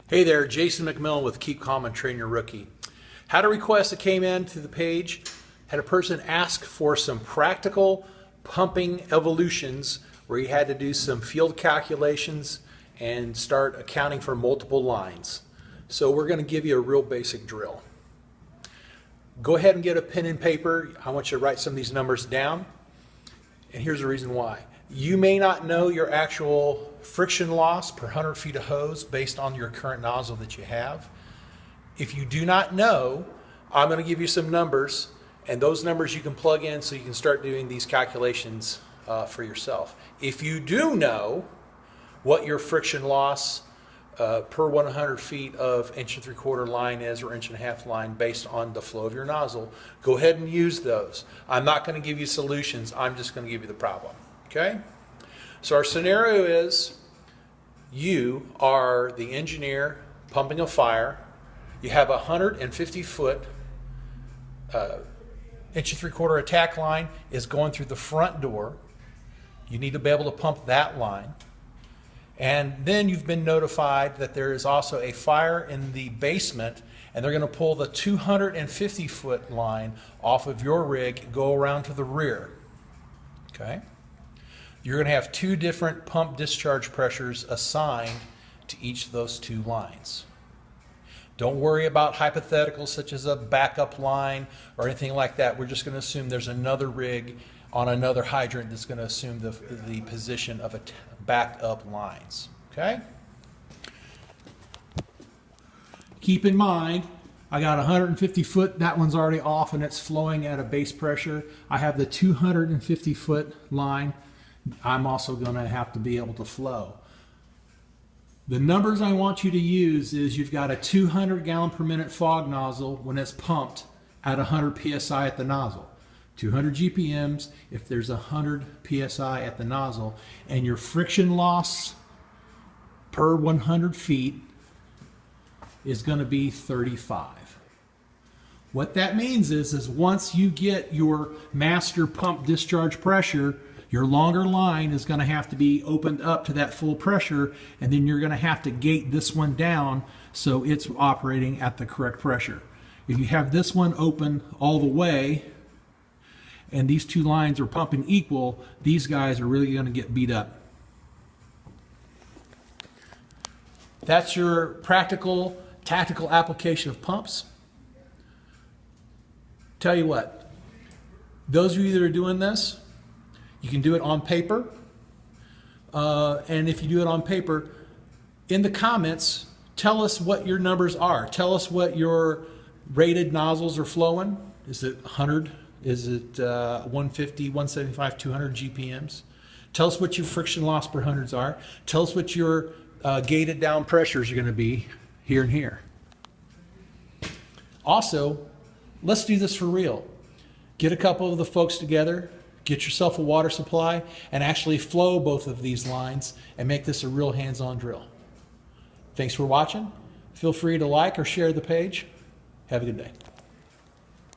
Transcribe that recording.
Hey there, Jason McMillan with Keep Calm and Train Your Rookie. Had a request that came in to the page, had a person ask for some practical pumping evolutions where he had to do some field calculations and start accounting for multiple lines. So we're going to give you a real basic drill. Go ahead and get a pen and paper. I want you to write some of these numbers down. And here's the reason why. You may not know your actual friction loss per 100 feet of hose based on your current nozzle that you have. If you do not know, I'm going to give you some numbers, and those numbers you can plug in so you can start doing these calculations for yourself. If you do know what your friction loss per 100 feet of 1 3/4 line is, or 1 1/2 line, based on the flow of your nozzle, go ahead and use those. I'm not going to give you solutions, I'm just going to give you the problem. Okay? So our scenario is you are the engineer pumping a fire. You have a 150 foot 1 3/4 attack line is going through the front door. You need to be able to pump that line. And then you've been notified that there is also a fire in the basement, and they're going to pull the 250 foot line off of your rig and go around to the rear. Okay? You're going to have two different pump discharge pressures assigned to each of those two lines. Don't worry about hypotheticals such as a backup line or anything like that. We're just going to assume there's another rig on another hydrant that's going to assume the position of backup lines. Okay? Keep in mind, I got 150 foot, that one's already off and it's flowing at a base pressure. I have the 250 foot line. I'm also going to have to be able to flow. The numbers I want you to use is you've got a 200 gallon per minute fog nozzle when it's pumped at 100 psi at the nozzle. 200 GPMs if there's 100 psi at the nozzle, and your friction loss per 100 feet is going to be 35. What that means is once you get your master pump discharge pressure, your longer line is going to have to be opened up to that full pressure, and then you're going to have to gate this one down so it's operating at the correct pressure. If you have this one open all the way and these two lines are pumping equal, these guys are really going to get beat up. That's your practical, tactical application of pumps. Tell you what, those of you that are doing this, you can do it on paper, and if you do it on paper, in the comments, tell us what your numbers are. Tell us what your rated nozzles are flowing. Is it 100? Is it 150, 175, 200 GPMs? Tell us what your friction loss per hundreds are. Tell us what your gated down pressures are going to be here and here. Also, let's do this for real. Get a couple of the folks together, get yourself a water supply, and actually flow both of these lines and make this a real hands-on drill. Thanks for watching. Feel free to like or share the page. Have a good day.